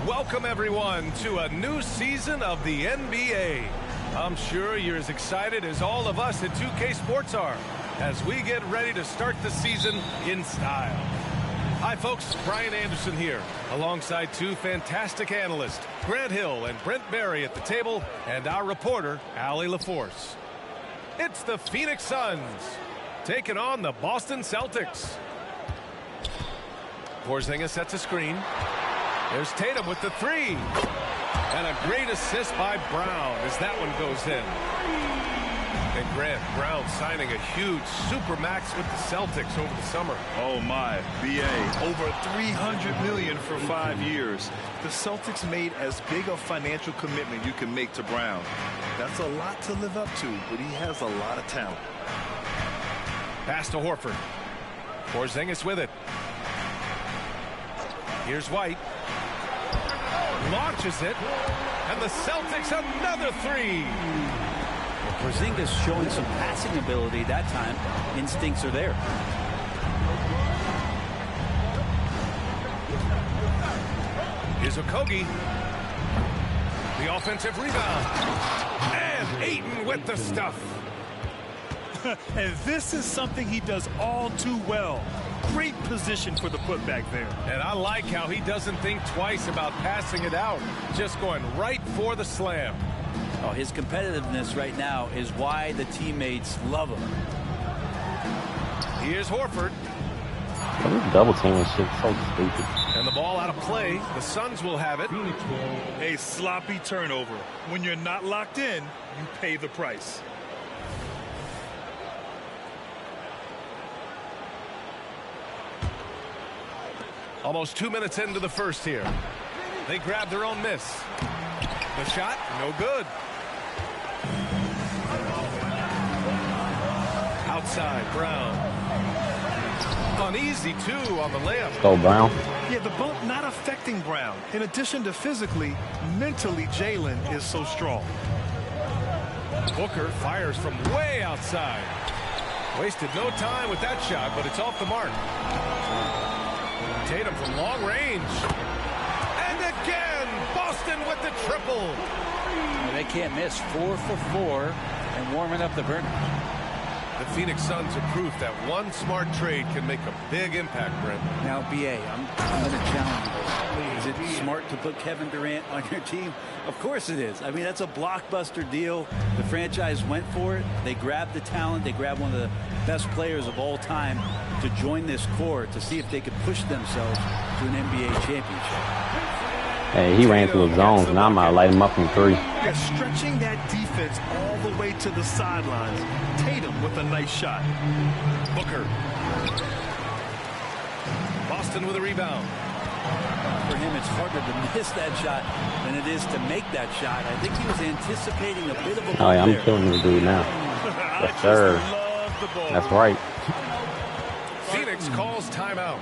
welcome everyone to a new season of the NBA. I'm sure you're as excited as all of us at 2K Sports are as we get ready to start the season in style. Hi folks, Brian Anderson here, alongside two fantastic analysts, Grant Hill and Brent Barry at the table, and our reporter, Allie LaForce. It's the Phoenix Suns taking on the Boston Celtics. Porzingis sets a screen. There's Tatum with the three. And a great assist by Brown as that one goes in. And Grant, Brown signing a huge supermax with the Celtics over the summer. Oh my, BA, over $300 million for 5 years. The Celtics made as big a financial commitment you can make to Brown. That's a lot to live up to, but he has a lot of talent. Pass to Horford. Porzingis with it. Here's White. Launches it. And the Celtics another three. Well, Porzingis showing some passing ability that time. Instincts are there. Here's Okogie. The offensive rebound. And Ayton with the stuff. And this is something he does all too well. Great position for the putback there. And I like how he doesn't think twice about passing it out. Just going right for the slam. Oh, his competitiveness right now is why the teammates love him. Here's Horford. Double team and shit, so stupid. And the ball out of play. The Suns will have it. A sloppy turnover. When you're not locked in, you pay the price. Almost 2 minutes into the first here. They grab their own miss. The shot, no good. Outside, Brown. Uneasy, too, on the layup. Go, Brown. Yeah, the bump not affecting Brown. In addition to physically, mentally, Jalen is so strong. Booker fires from way outside. Wasted no time with that shot, but it's off the mark. Tatum from long range. And again, Boston with the triple. Well, they can't miss. 4 for 4 and warming up the burner. The Phoenix Suns are proof that one smart trade can make a big impact, Brent. Now, BA, I'm going to challenge you. Is it smart to put Kevin Durant on your team? Of course it is. I mean, that's a blockbuster deal. The franchise went for it. They grabbed the talent. They grabbed one of the best players of all time to join this core to see if they could push themselves to an NBA championship. Hey, he ran through the zones, and I might light him up from three. Yeah, stretching that defense all the way to the sidelines. Tatum with a nice shot. Booker. Boston with a rebound. For him, it's harder to miss that shot than it is to make that shot. I think he was anticipating a bit of a... Oh, yeah, I'm killing this dude now. Yes, sir. That's right. Phoenix calls timeout.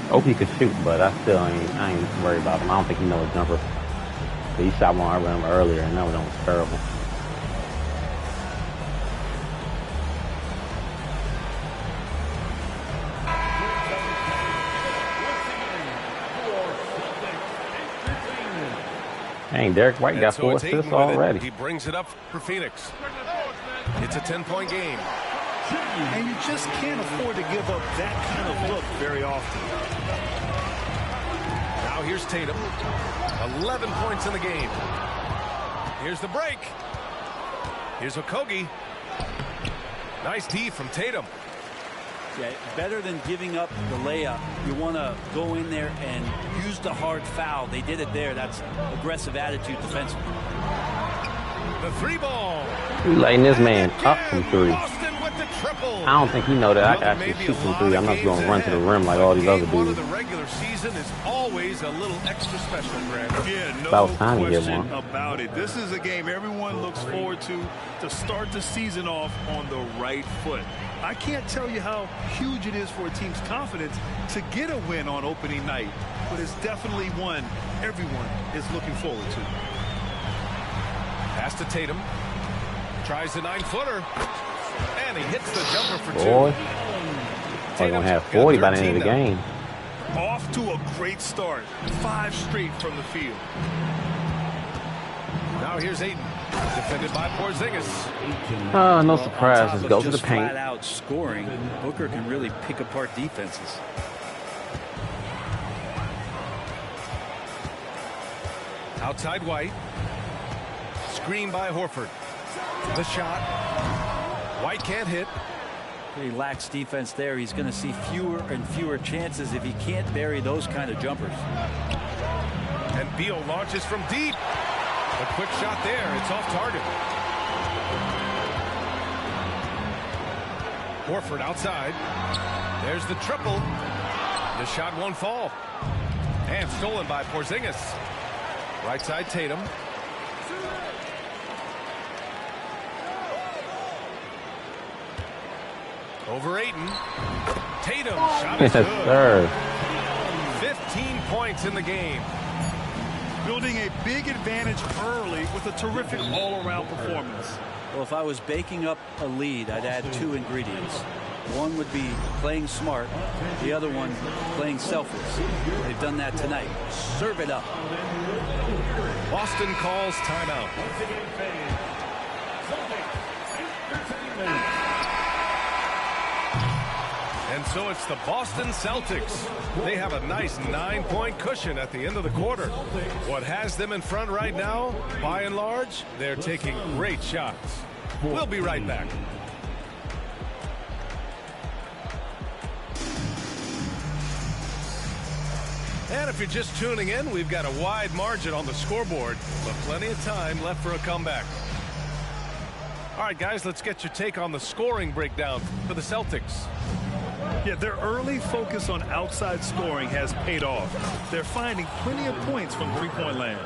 Hope he could shoot, but I ain't worried about him. I don't think he knows jumper. But he shot one earlier, and that one was terrible. Dang, Derek White got 4 assists already. He brings it up for Phoenix. It's a 10-point game. And you just can't afford to give up that kind of look very often. Now here's Tatum. 11 points in the game. Here's the break. Here's Okogie. Nice D from Tatum. Yeah, better than giving up the layup. You want to go in there and use the hard foul. They did it there. That's aggressive attitude defensively. The three ball. You lighting this man up from three. Boston with with the triple. I don't think he know that I can actually shoot from 3. I'm not going to run to the rim like all these other One of dudes. the regular season is always a little extra special, Grant. Yeah, no About time to get question one. about it. This is a game everyone looks forward to start the season off on the right foot. I can't tell you how huge it is for a team's confidence to get a win on opening night, but it's definitely one everyone is looking forward to. Pass to Tatum. Tries a 9-footer. And he hits the jumper for 2. Boy, they're going to have 40 by the end of the game. Off to a great start. 5 straight from the field. Now here's Ayton. Defended by Porzingis. Oh, no On surprise. top Let's of go to the just paint. flat out scoring, Booker can really pick apart defenses. Outside White. Screen by Horford. The shot. White can't hit. He lacks defense there. He's going to see fewer and fewer chances if he can't bury those kind of jumpers. And Beal launches from deep. A quick shot there. It's off target. Horford outside. There's the triple. The shot won't fall. And stolen by Porzingis. Right side Tatum. Over Ayton. Tatum. Shot is Yes, good. sir. 15 points in the game. Building a big advantage early with a terrific all-around performance. Well, if I was baking up a lead, I'd add 2 ingredients. One would be playing smart. The other one, playing selfless. They've done that tonight. Serve it up. Boston calls timeout. And so it's the Boston Celtics. They have a nice 9-point cushion at the end of the quarter. What has them in front right now, by and large, they're taking great shots. We'll be right back. And if you're just tuning in, we've got a wide margin on the scoreboard, but plenty of time left for a comeback. All right, guys, let's get your take on the scoring breakdown for the Celtics. Yeah, their early focus on outside scoring has paid off. They're finding plenty of points from three-point land.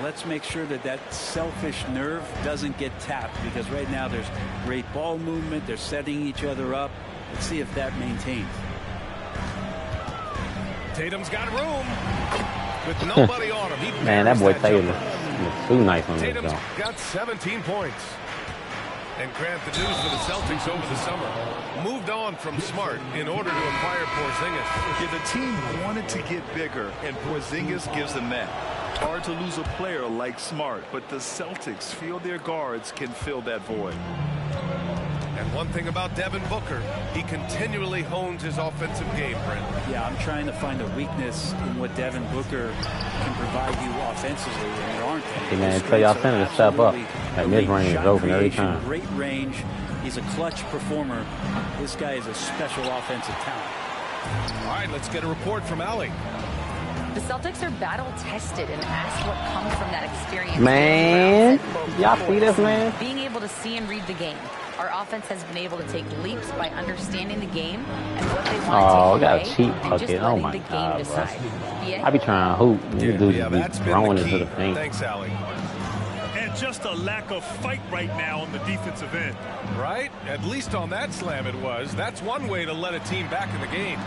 Let's make sure that that selfish nerve doesn't get tapped, because right now there's great ball movement. They're setting each other up. Let's see if that maintains. Tatum's got room with nobody on him. He Man, that boy buries Tatum jumper. looks too nice on this Tatum's jump. got 17 points. And Grant, the news for the Celtics over the summer moved on from Smart in order to acquire Porzingis. Yeah, the team wanted to get bigger, and Porzingis gives them that. Hard to lose a player like Smart, but the Celtics feel their guards can fill that void. And one thing about Devin Booker, he continually hones his offensive game, Brent. Yeah, I'm trying to find a weakness in what Devin Booker can provide you offensively, and there aren't any. Hey, man, His tell y'all strengths are center to step up. absolutely That elite mid-range is shot open every creation, time. Great range. He's a clutch performer. This guy is a special offensive talent. All right, let's get a report from Allie. The Celtics are battle-tested and asked what comes from that experience. Man, y'all see this, man? Being able to see and read the game. Our offense has been able to take leaps by understanding the game and what they Oh, want got a to take cheap away and just bucket. Oh, letting my the game God, bro. decide. I be trying to hoop. These dudes Yeah, be that's been throwing the into key. the paint. Thanks, Allie. And just a lack of fight right now on the defensive end. Right? At least on that slam it was. That's one way to let a team back in the game.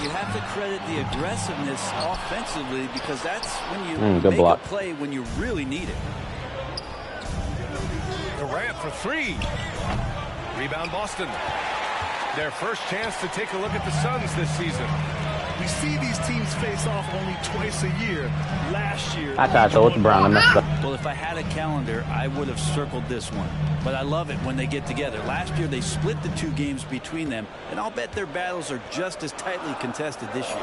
You have to credit the aggressiveness offensively, because that's when you good make block. a play when you really need it. Durant for 3. Rebound Boston. Their first chance to take a look at the Suns this season. We see these teams face off only twice a year. Last year, I tried to throw it to Brown. I messed up. Well, if I had a calendar, I would have circled this one. But I love it when they get together. Last year, they split the 2 games between them, and I'll bet their battles are just as tightly contested this year.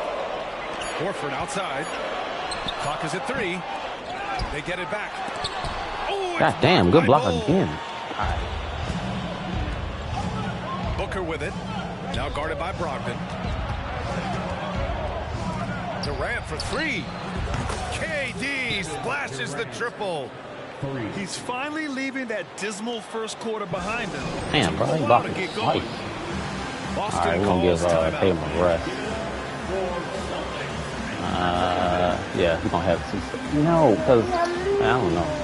Horford outside. Clock is at 3. They get it back. Oh, God damn, good block Bull. again. Booker with it. Now guarded by Brogdon. Durant for 3. KD splashes the triple. He's finally leaving that dismal first quarter behind him. Damn, bro, he blocked it twice. All right, we're going to give Tatum a rest. Yeah, he's going to have 2. No, because, I don't know.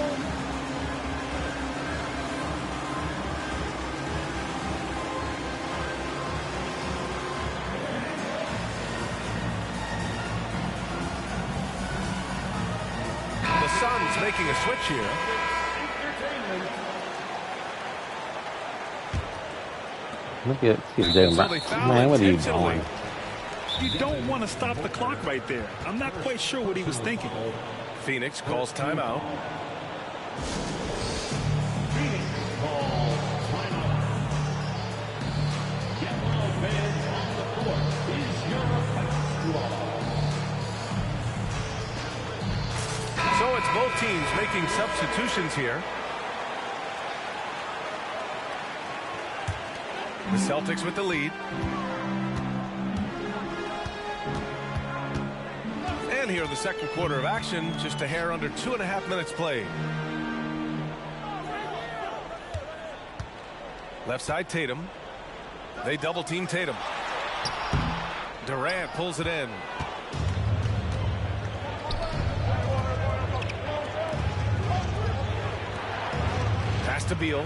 Suns making a switch here. Look at Jaylen Brown. Man, what are you doing? You don't want to stop the clock right there. I'm not quite sure what he was thinking. Phoenix calls timeout. So it's both teams making substitutions here. The Celtics with the lead. And here in the second quarter of action, just a hair under 2.5 minutes played. Left side Tatum. They double team Tatum. Durant pulls it in. Pass to Beal.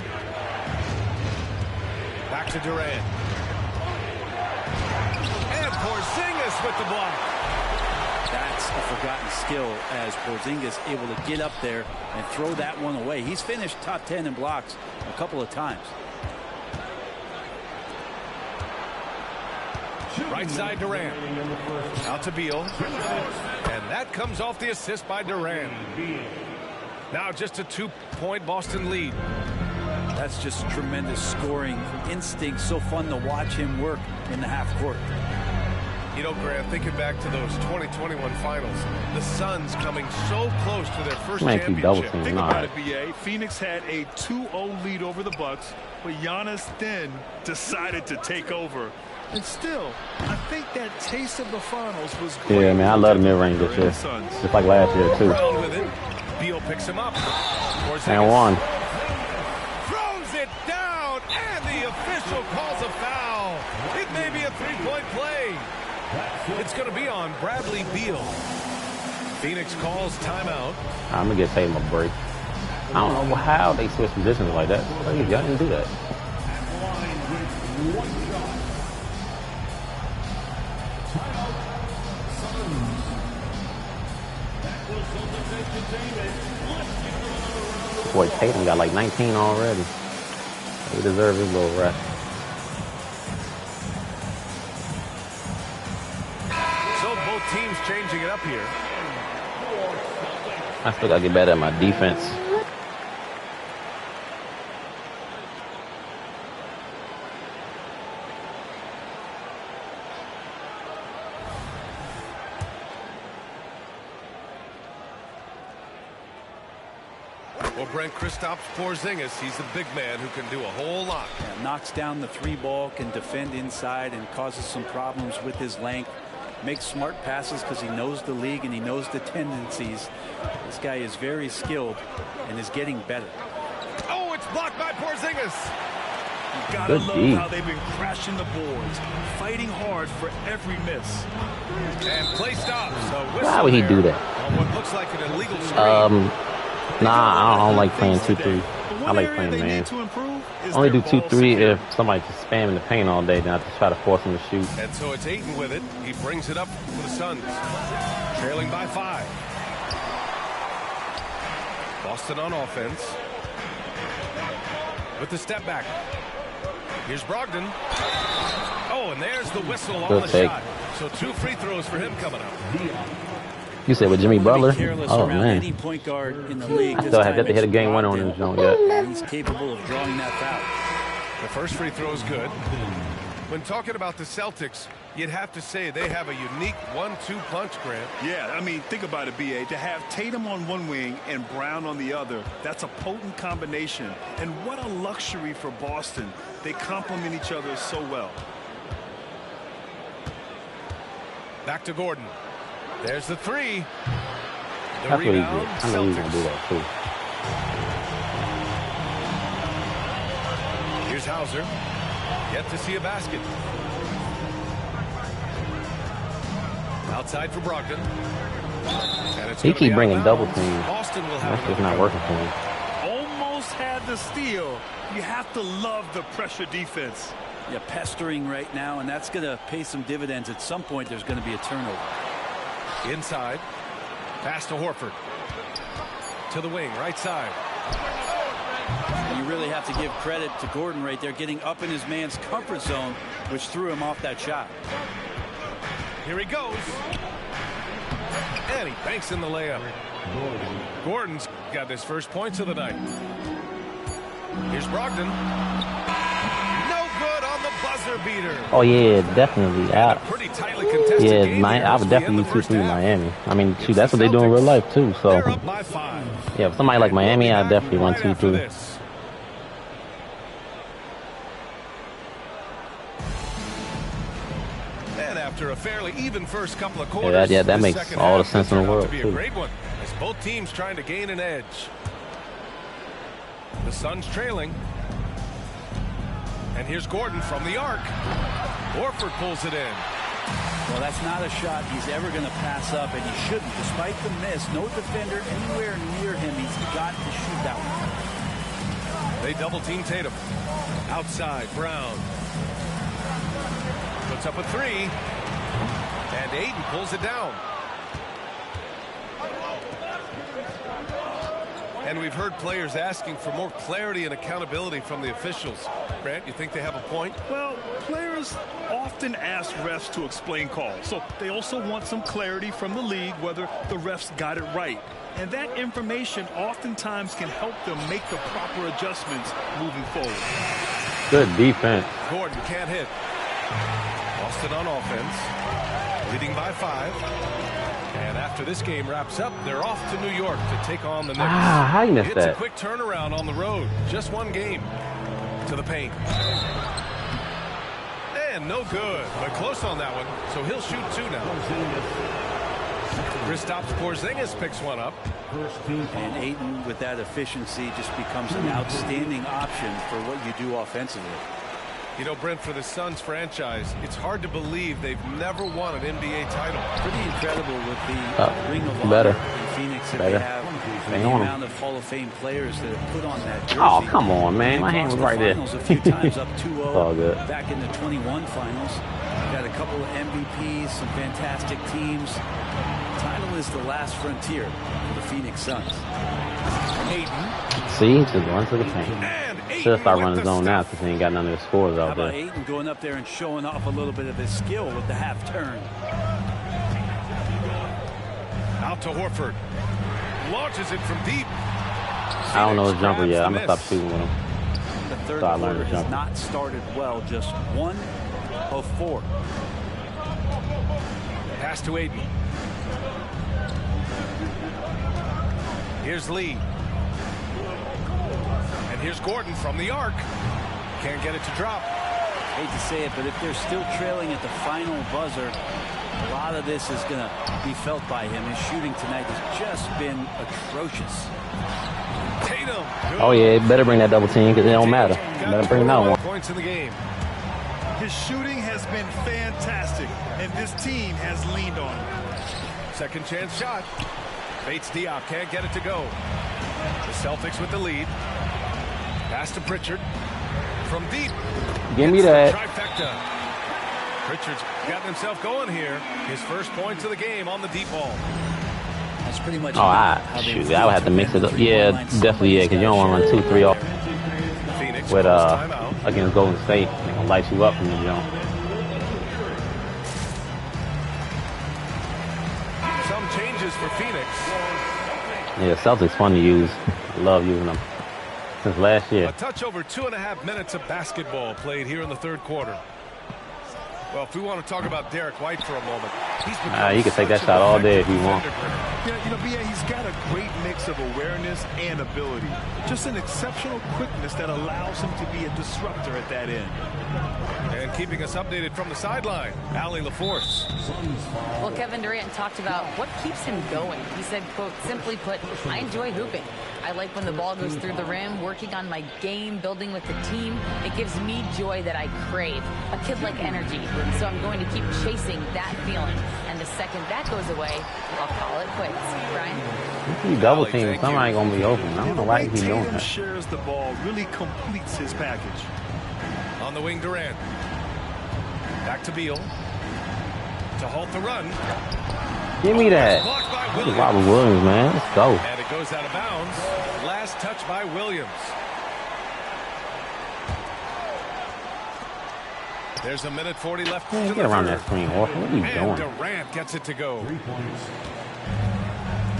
Back to Durant. And Porzingis with the block. That's a forgotten skill as Porzingis able to get up there and throw that one away. He's finished top 10 in blocks a couple of times. Right side Durant. Out to Beal. And that comes off the assist by Durant. Now just a 2-point Boston lead. That's just tremendous scoring instinct. So fun to watch him work in the half court. You know, Grant, thinking back to those 2021 finals, the Suns coming so close to their first championship. Think about it, BA. Phoenix had a 2-0 lead over the Bucks, but Giannis then decided to take over. And still, I think that taste of the finals was great. Yeah, man, I love the mid-range this year. Just like last year, too. Brown with it. Beal picks him up. And one. Throws it down, and the official calls a foul. It may be a 3-point play. It's going to be on Bradley Beal. Phoenix calls timeout. I'm going to get Tatum a break. I don't know how they switch positions like that. Y'all didn't do that. Boy, Tatum got like 19 already. He deserves his little rest. So both teams changing it up here. I still got to get better at my defense. Well, Brent, Kristaps Porzingis, he's the big man who can do a whole lot. Yeah, knocks down the 3-ball, can defend inside and causes some problems with his length. Makes smart passes because he knows the league and he knows the tendencies. This guy is very skilled and is getting better. Oh, it's blocked by Porzingis. You gotta love how they've been crashing the boards, fighting hard for every miss. And play stops. Why would he do that? On what looks like an illegal screen. Nah, I don't like playing 2-3. I like playing man. Only do 2-3 if somebody's just spamming the paint all day. Then I have to try to force him to shoot. And so it's Ayton with it. He brings it up for the Suns. Trailing by 5. Boston on offense. With the step back. Here's Brogdon. Oh, and there's the whistle on the shot. So 2 free throws for him coming up. You said with Jimmy Butler? Oh, man. Any point guard in the league. I still have yet to hit a game winner on this joint yet. He's capable of drawing that foul. The first free throw is good. When talking about the Celtics, you'd have to say they have a unique 1-2 punch, Grant. Yeah, I mean, think about it, B.A. To have Tatum on one wing and Brown on the other, that's a potent combination. And what a luxury for Boston. They complement each other so well. Back to Gordon. There's the 3. The That's what he did. rebound, I know he's going to do Celtics. that, too. Here's Hauser. Yet to see a basket. Outside for Brogdon. He keep bringing double teams. That's just not working for him. Almost had the steal. You have to love the pressure defense. Yeah, pestering right now, and that's going to pay some dividends. At some point, there's going to be a turnover. Inside. Pass to Horford. To the wing, right side. You really have to give credit to Gordon right there, getting up in his man's comfort zone, which threw him off that shot. Here he goes. And he banks in the layup. Gordon's got his first points of the night. Here's Brogdon. No good on the buzzer beater. Oh, yeah, definitely. Pretty tightly contested game. I would definitely use 2-3 Miami. I mean, shoot, that's what they do in real life, too. So, yeah, for somebody like Miami, I definitely run 2-3. After a fairly even first couple of quarters, that makes all the sense in the world, too. Great one, as both teams trying to gain an edge. The Suns trailing. And here's Gordon from the arc. Horford pulls it in. Well, that's not a shot he's ever going to pass up, and he shouldn't. Despite the miss, no defender anywhere near him. He's got to shoot that one. They double team Tatum. Outside, Brown. Puts up a three. And Ayton pulls it down. And we've heard players asking for more clarity and accountability from the officials. Grant, you think they have a point? Well, players often ask refs to explain calls. So they also want some clarity from the league whether the refs got it right. And that information oftentimes can help them make the proper adjustments moving forward. Good defense. Gordon can't hit. Boston on offense, leading by 5. And after this game wraps up, they're off to New York to take on the Knicks. How you missed that? It's a quick turnaround on the road. Just one game. To the paint. And no good, but close on that one. So he'll shoot 2 now. Kristaps Porzingis picks one up. And Ayton, with that efficiency, just becomes an outstanding option for what you do offensively. You know, Brent, for the Suns franchise, it's hard to believe they've never won an NBA title. Pretty incredible with the Ring of Honor in Phoenix that they have. The amount of Hall of Fame players that have put on that jersey. Oh, come on, man. My hand was right there. A few times up 2-0 all good. Back in the 21 finals. Got a couple of MVPs, some fantastic teams. The title is the last frontier for the Phoenix Suns. Ayton. See, just run to the paint. Should start running zone now since he ain't got none of the scores out there. How about Ayton going up there and showing off a little bit of his skill with the half turn? Out to Horford. Launches it from deep. I don't know his jumper yet. I'm going to stop shooting with him. The third quarter has not started well. Just 1 of 4. Pass to Ayton. Here's Lee. And here's Gordon from the arc. Can't get it to drop. Hate to say it, but if they're still trailing at the final buzzer, a lot of this is going to be felt by him. His shooting tonight has just been atrocious. Tatum. Oh, yeah, better bring that double team because it don't matter. Better bring that one. Points in the game. His shooting has been fantastic, and this team has leaned on him. Second chance shot. Bates Diop can't get it to go. The Celtics with the lead. Pass to Pritchard. From deep. Give me that. Trifecta. Pritchard's gotten himself going here. His first points of the game on the deep ball. That's pretty much. Oh, shoot. I would have to mix it up. Yeah, definitely, yeah, because you don't want to run 2-3 off. Phoenix with against Golden State. They're going to light you up from the jump. Some changes for Phoenix. Yeah, Celtics fun to use. I love using them. Since last year. A touch over 2.5 minutes of basketball played here in the third quarter. Well, if we want to talk about Derek White for a moment, He can take that shot all day if he wants. Yeah, you know, B.A., he's got a great mix of awareness and ability. Just an exceptional quickness that allows him to be a disruptor at that end. And keeping us updated from the sideline, Allie LaForce. Well, Kevin Durant talked about what keeps him going. He said, quote, simply put, I enjoy hooping. I like when the ball goes through the rim, working on my game, building with the team. It gives me joy that I crave, a kid-like energy. So I'm going to keep chasing that feeling. And the second that goes away, I'll call it quits. Brian? He double team. Somebody going to be open. I don't know why he's doing that. Shares the ball, really completes his package. On the wing, Durant. Back to Beal. To halt the run. Give me that. This is Robert Williams, man. Let's go. And it goes out of bounds. Last touch by Williams. There's a minute 40 left. Man, get around that screen, Horford. What are you doing? Durant gets it to go. 3 points.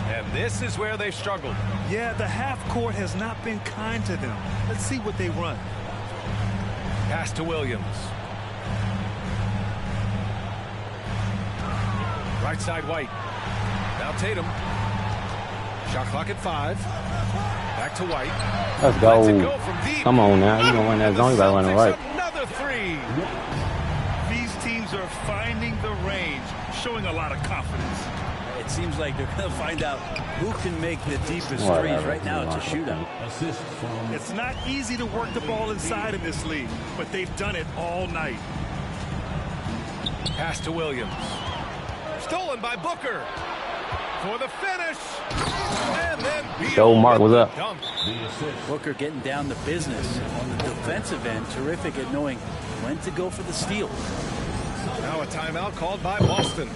And this is where they've struggled. Yeah, the half court has not been kind to them. Let's see what they run. Pass to Williams. Right side, White. Now Tatum. Shot clock at 5. Back to White. Let's go. Come on now. You're going to run that zone. You got to run it right. Another 3. These teams are finding the range, showing a lot of confidence. It seems like they're going to find out who can make the deepest threes. Right now, it's a shootout. It's not easy to work the ball inside in this league, but they've done it all night. Pass to Williams. Stolen by Booker. For the finish. And then Joe Mark was up. Booker getting down to business on the defensive end. Terrific at knowing when to go for the steal. Now a timeout called by Boston.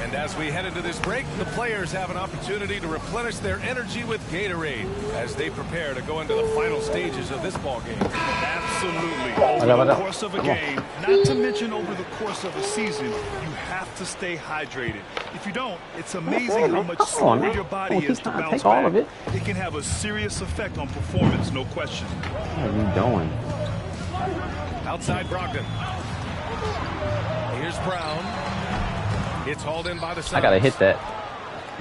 And as we head into this break, the players have an opportunity to replenish their energy with Gatorade as they prepare to go into the final stages of this ball game. Absolutely. Over the course of a game, not to mention over the course of a season, you have to stay hydrated. If you don't, it's amazing how much slower your body is to bounce back. It can have a serious effect on performance, no question. What are you doing? Outside Brogdon. Here's Brown. It's hauled in by the Suns. I got to hit that.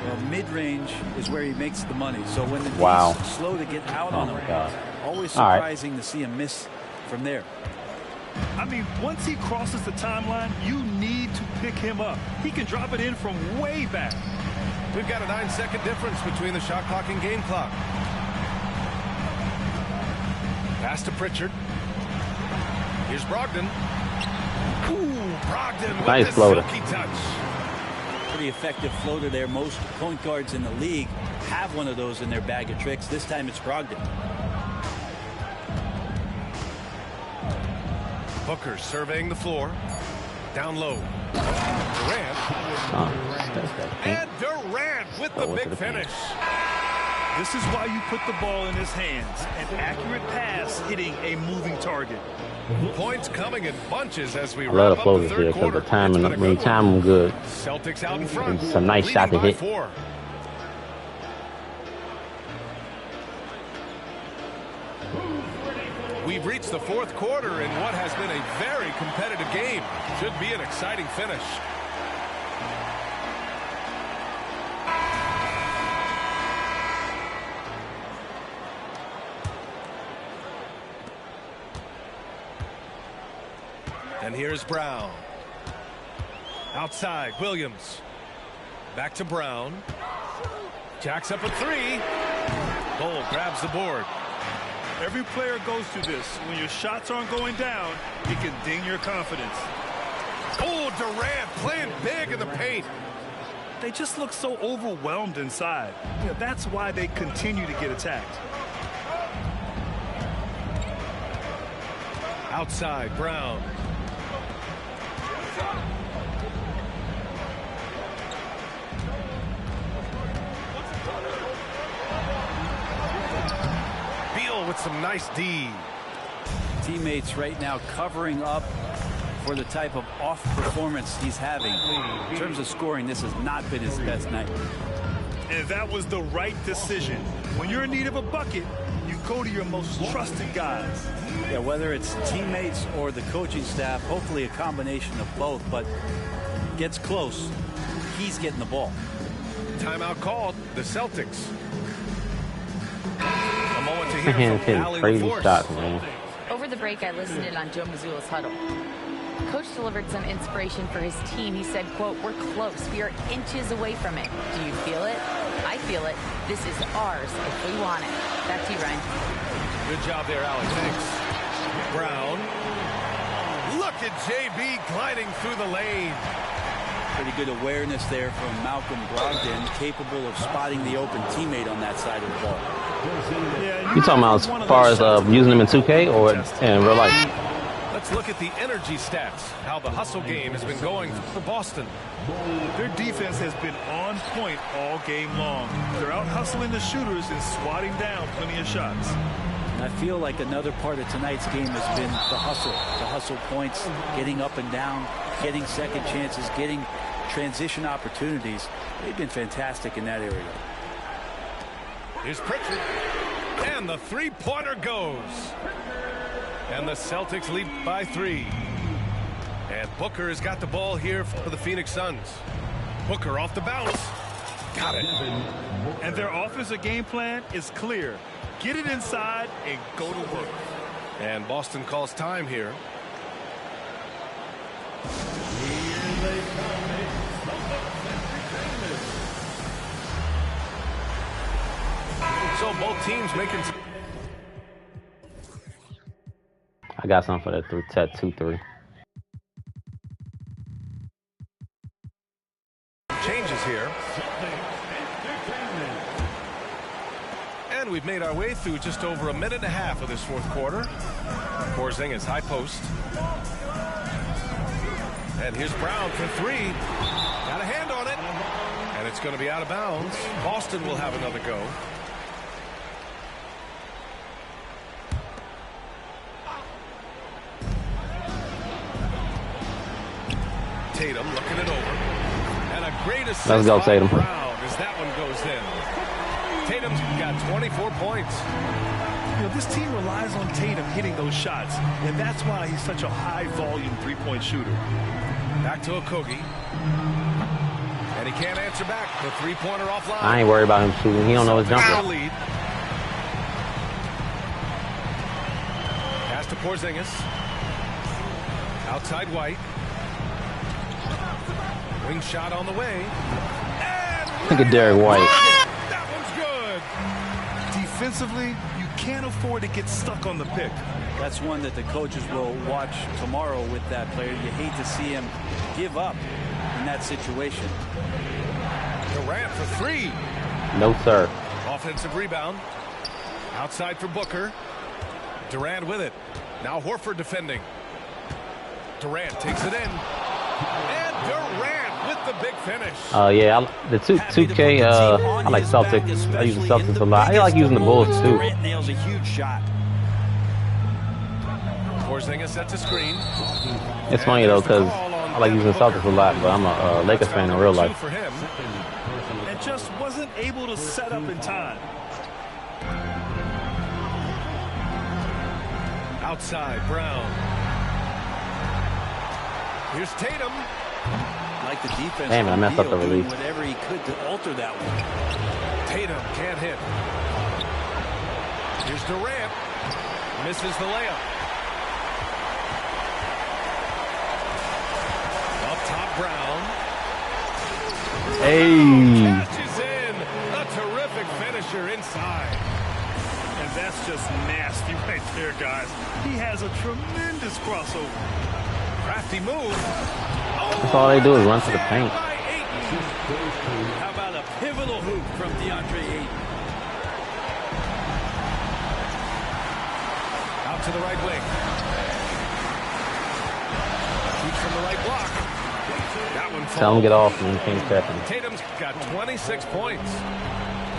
Well, mid-range is where he makes the money. So when the D's slow to get out on him, always surprising to see him miss from there. I mean, once he crosses the timeline, you need to pick him up. He can drop it in from way back. We've got a 9-second difference between the shot clock and game clock. Pass to Pritchard. Here's Brogdon. Ooh, Brogdon with nice floater. Silky touch. Pretty effective floater there. Most point guards in the league have one of those in their bag of tricks. This time it's Brogdon. Booker surveying the floor. Down low. Durant. And Durant with the big finish. This is why you put the ball in his hands. An accurate pass hitting a moving target. Points coming in bunches as we I love the wrap floaters up the here third because quarter. the time them good. Celtics out in front. It's a nice shot to hit. 4. We've reached the fourth quarter in what has been a very competitive game. Should be an exciting finish. And here's Brown. Outside, Williams. Back to Brown. Jacks up a 3. Cole grabs the board. Every player goes through this. When your shots aren't going down, it can ding your confidence. Oh, Durant playing big in the paint. They just look so overwhelmed inside. You know, that's why they continue to get attacked. Outside, Brown. Beal with some nice D. Teammates right now covering up for the type of off performance he's having. In terms of scoring, this has not been his best night. And that was the right decision. When you're in need of a bucket, you go to your most trusted guys. Yeah, whether it's teammates or the coaching staff, hopefully a combination of both. But gets close, he's getting the ball. Timeout called. The Celtics. A moment to hear from Allie crazy LaForce. shots, man. Over the break, I listened in on Joe Mazzulla's huddle. Coach delivered some inspiration for his team. He said, quote, "We're close. We are inches away from it. Do you feel it? I feel it. This is ours if we want it." Back to you, Ryan. Good job there, Allie. Thanks. Brown. Look at JB gliding through the lane. Pretty good awareness there from Malcolm Brogdon, capable of spotting the open teammate on that side of the ball. Yeah, You talking about as far as using them in 2K or in real life? let's look at the energy stats. How the hustle game has been going for Boston. Their defense has been on point all game long. They're out hustling the shooters and swatting down plenty of shots. And I feel like another part of tonight's game has been the hustle points, getting up and down, getting second chances, getting transition opportunities. They've been fantastic in that area. Here's Pritchard. And the three-pointer goes. And the Celtics lead by 3. And Booker has got the ball here for the Phoenix Suns. Booker off the bounce. Got it. And their offensive game plan is clear. Get it inside and go to work. And Boston calls time here. So both teams making. I got something for that 2-3. Changes here. And we've made our way through just over a minute and a half of this fourth quarter. Porzingis high post. And here's Brown for 3. Got a hand on it. And it's going to be out of bounds. Boston will have another go. Tatum looking it over. And a great assist. Let's go, Tatum. Brown as that one goes in. Tatum's got 24 points. You know, this team relies on Tatum hitting those shots, and that's why he's such a high-volume three-point shooter. Back to Okogie. And he can't answer back. The three-pointer offline. I ain't worried about him shooting. He don't know his jumper. Lead. Pass to Porzingis. Outside White. Wing shot on the way. And Look at Derek White. that one's good. Defensively, you can't afford to get stuck on the pick. That's one that the coaches will watch tomorrow with that player. You hate to see him give up in that situation. Durant for 3. No, sir. Offensive rebound. Outside for Booker. Durant with it. Now Horford defending. Durant takes it in. And Durant with the big finish. Yeah, the 2K, I like Celtics. I use the Celtics a lot. I like using the Bulls, too. Durant nails a huge shot. Porzingis sets a screen. It's funny, though, because I like using the Celtics a lot, but I'm a Lakers fan in real life. For him. And just wasn't able to set up in time. Outside, Brown. Here's Tatum. Like the defense. Damn it, I messed up the doing release. whatever he could to alter that one. Tatum can't hit. Here's Durant. Misses the layup. Up top, Brown. Hey. Catches in. A terrific finisher inside. And that's just nasty right there, guys. He has a tremendous crossover. Crafty move. That's all they do is run to the paint. How about a pivotal hoop from DeAndre Ayton? Out to the right wing. Shoots from the right block. That one Tell him to get off and he can't catch him. Tatum's got 26 points.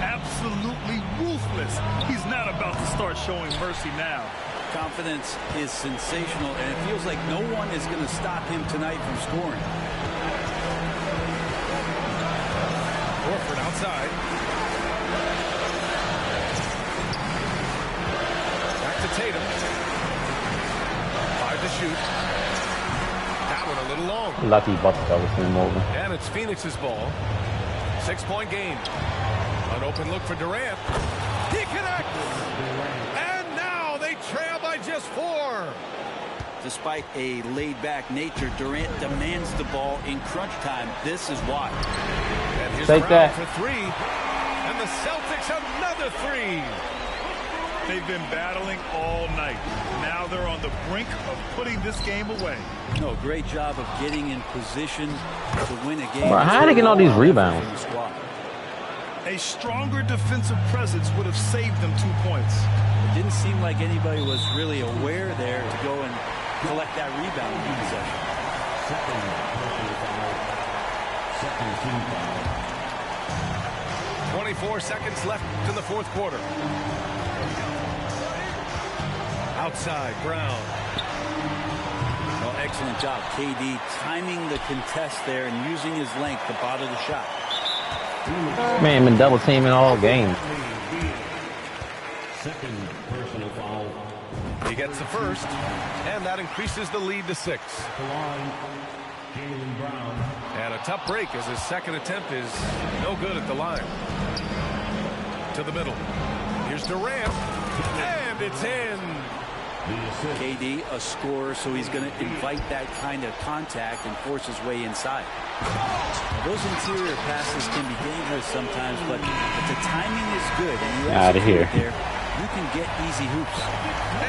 Absolutely ruthless. He's not about to start showing mercy now. Confidence is sensational, and it feels like no one is going to stop him tonight from scoring. Horford outside. Back to Tatum. 5 to shoot. That one a little long. Lucky Bucks double team over. And it's Phoenix's ball. 6-point game. An open look for Durant. He connects. And now they trail by just 4. Despite a laid-back nature, Durant demands the ball in crunch time. This is why. And here's Take Brown that. for 3. And the Celtics another 3. They've been battling all night. Now they're on the brink of putting this game away. No, great job of getting in position to win a game. Bro, how are they getting all these rebounds? A stronger defensive presence would have saved them 2 points. It didn't seem like anybody was really aware there to go and collect that rebound in possession. 24 seconds left in the 4th quarter. Outside, Brown. Well, excellent job, KD, timing the contest there and using his length to bother the shot. Man, been double teaming all game. He gets the first, and that increases the lead to 6. And a tough break as his second attempt is no good at the line. To the middle. Here's Durant, and it's in. KD, a scorer, so he's going to invite that kind of contact and force his way inside. Now, those interior passes can be dangerous sometimes, but if the timing is good and you Out of here. there, you can get easy hoops.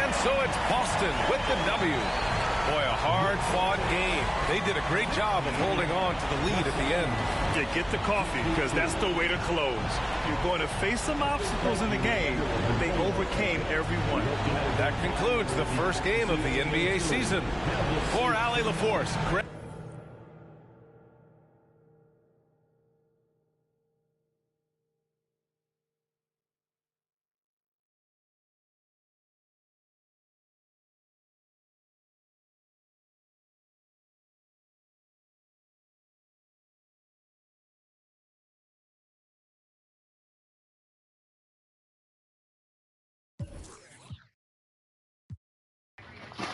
And so it's Boston with the W. Boy, a hard-fought game. They did a great job of holding on to the lead at the end. Yeah, get the coffee, because that's the way to close. You're going to face some obstacles in the game, but they overcame every one. That concludes the first game of the NBA season. For Allie LaForce, Greg.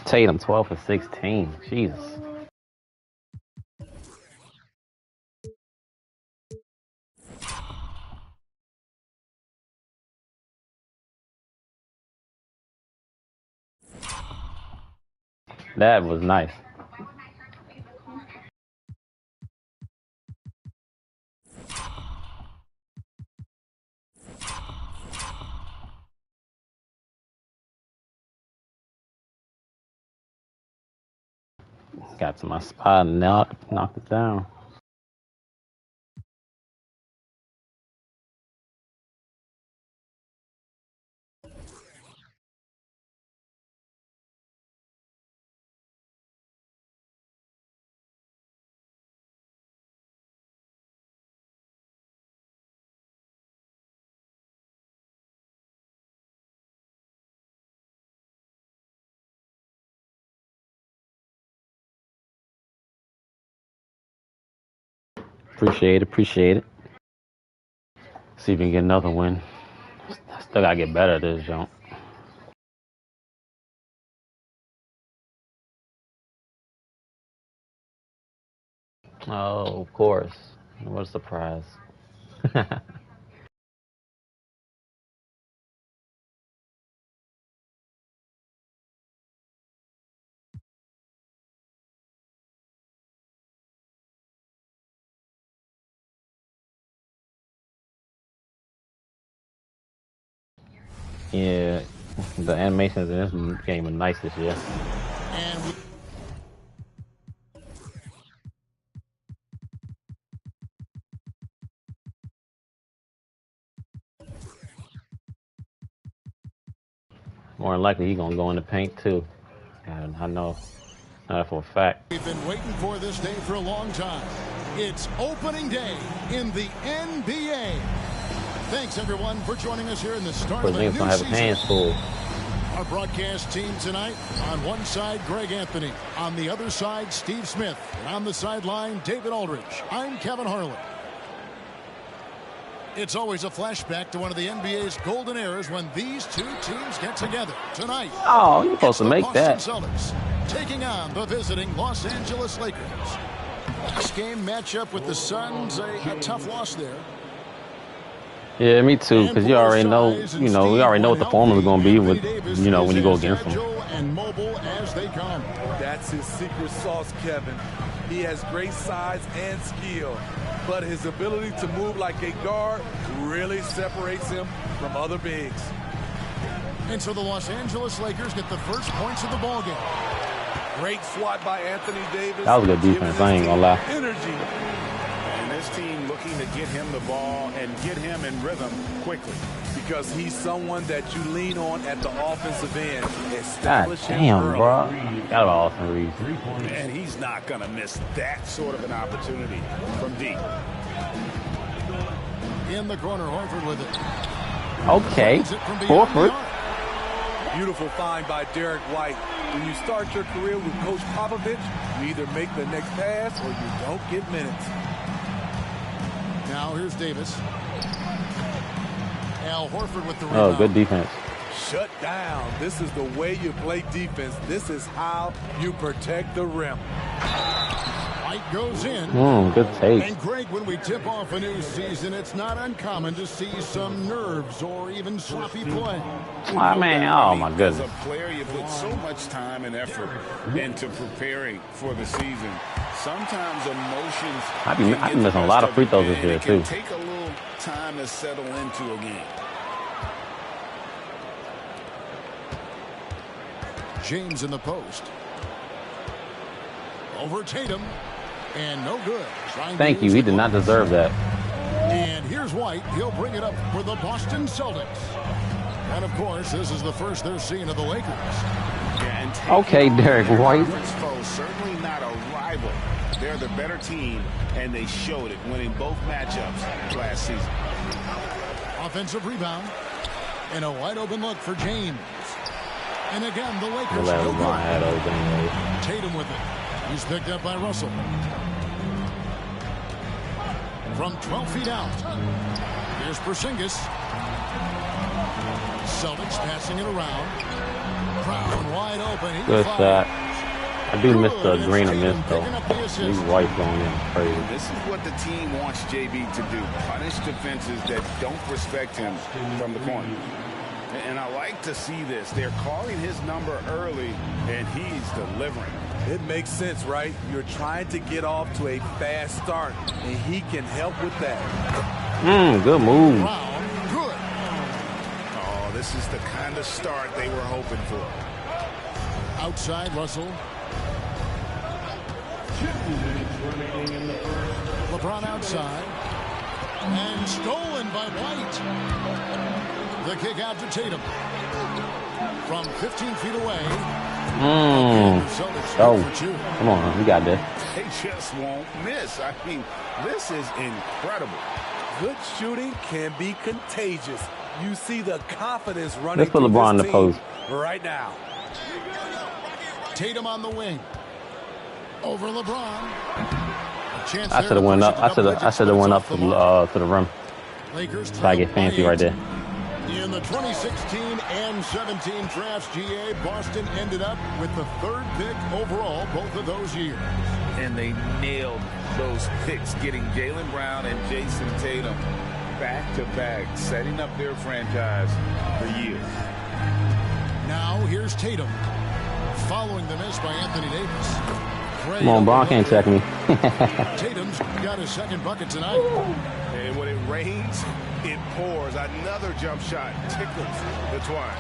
Tatum 12 for 16. Jesus. That was nice. Got to my spot and knocked it down. Appreciate it. See if we can get another win. Still gotta get better at this jump. Oh, of course. What a surprise. Yeah, the animations in this game are nice this year. More than likely, he's gonna go in the paint too. And I know that for a fact. We've been waiting for this day for a long time. It's opening day in the NBA. Thanks, everyone, for joining us here in the start of the new gonna have his hands full. Our broadcast team tonight, on one side, Greg Anthony. On the other side, Steve Smith. And on the sideline, David Aldridge. I'm Kevin Harlan. It's always a flashback to one of the NBA's golden eras when these two teams get together. Tonight, oh, you're supposed to make that. Celtics taking on the visiting Los Angeles Lakers. This game matchup with the Suns, a tough loss there. Yeah, me too, because you already know, we already know what the formula is going to be with, when you go against them. And mobile as they come. That's his secret sauce, Kevin. He has great size and skill, but his ability to move like a guard really separates him from other bigs. And so the Los Angeles Lakers get the first points of the ballgame. Great swat by Anthony Davis. That was good defense, I ain't gonna lie. Energy. And this team looking to get him the ball and get him in rhythm quickly. Because he's someone that you lean on at the offensive end. God damn, bro. Got about Austin Reeves. And he's not going to miss that sort of an opportunity from deep. In the corner, Horford with it. Okay. Horford. Beautiful find by Derek White. When you start your career with Coach Popovich, you either make the next pass or you don't get minutes. Now here's Davis. Al Horford with the rebound. Oh, good defense. Shut down. This is the way you play defense. This is how you protect the rim. White goes in. Good take. And Greg, when we tip off a new season, it's not uncommon to see some nerves or even sloppy play. Oh, man. Oh, my goodness. As a player, you put so much time and effort into preparing for the season. Sometimes emotions. I've been missing a lot of free throws this year, too. Take a little time to settle into a game. James in the post. Over Tatum. And no good. Thank you. He did not deserve that. And here's White. He'll bring it up for the Boston Celtics. And, of course, this is the first they're seeing of the Lakers. Okay, Derek White. Certainly not a rival. They're the better team, and they showed it, winning both matchups last season. Offensive rebound. And a wide-open look for James. And again, the Lakers no good. Tatum with it. He's picked up by Russell. From 12 feet out. Here's Porzingis. Celtics passing it around. Brown wide open. Good shot. I do miss the green and miss, though. These White going in crazy. This is what the team wants JB to do. Punish defenses that don't respect him from the corner. And I like to see this. They're calling his number early, and he's delivering. It makes sense, right? You're trying to get off to a fast start, and he can help with that. Good move. Good. Oh, this is the kind of start they were hoping for. Outside, Russell. LeBron outside. And stolen by White. The kick out to Tatum. From 15 feet away. Oh, come on. We got this. They just won't miss. I mean, this is incredible. Good shooting can be contagious. You see the confidence running. Let's put LeBron in the post right now. Tatum on the wing. Over LeBron. I should have went up. I should have went up to the rim. Lakers so I get fancy right there. In the 2016 and 17 drafts, GA, Boston ended up with the 3rd pick overall both of those years. And they nailed those picks, getting Jaylen Brown and Jason Tatum back-to-back, setting up their franchise for years. Now here's Tatum, following the miss by Anthony Davis. Come on, Bron can't check me. Tatum's got his 2nd bucket tonight. And when it rains, it pours. Another jump shot tickles the twine.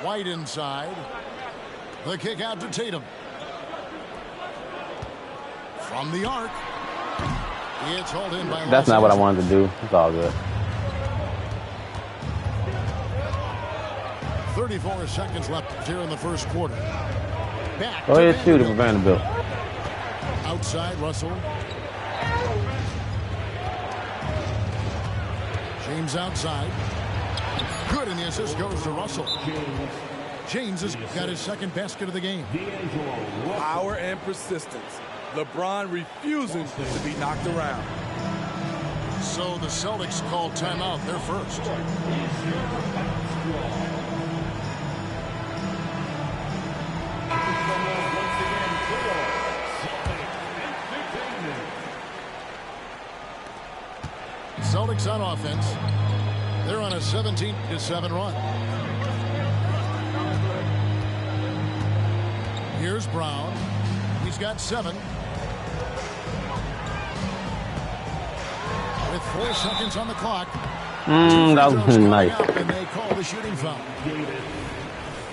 White inside. The kick out to Tatum. From the arc. It's hauled in by That's not what I wanted to do. It's all good. 34 seconds left here in the first quarter. Back Go ahead, shoot it for Vanderbilt. Outside, Russell. James outside. Good, and the assist goes to Russell. James has got his 2nd basket of the game. Power and persistence. LeBron refusing to be knocked around. So the Celtics call timeout. They're first. Celtics on offense. They're on a 17-7 run. Here's Brown. He's got 7. With 4 seconds on the clock. That was nice. And they call the shooting foul.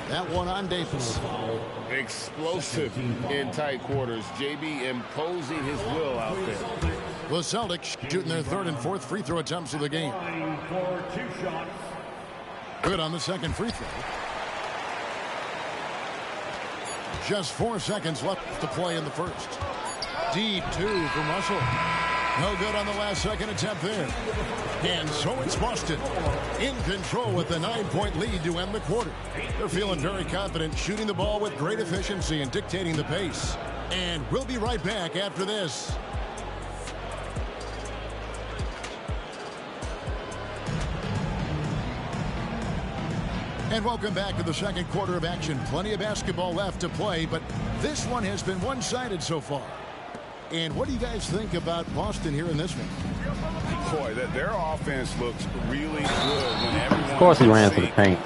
That one on Davis. Explosive in tight quarters. JB imposing his will out there. The Celtics shooting their 3rd and 4th free throw attempts of the game. Good on the second free throw. Just 4 seconds left to play in the first. Deep 2 from Russell. No good on the last second attempt there. And so it's Boston in control with the 9-point lead to end the quarter. They're feeling very confident, shooting the ball with great efficiency and dictating the pace. And we'll be right back after this. And welcome back to the second quarter of action. Plenty of basketball left to play, but this one has been one-sided so far. And what do you guys think about Boston here in this one? Boy, their offense looks really good when everyone. Of course he ran to the paint.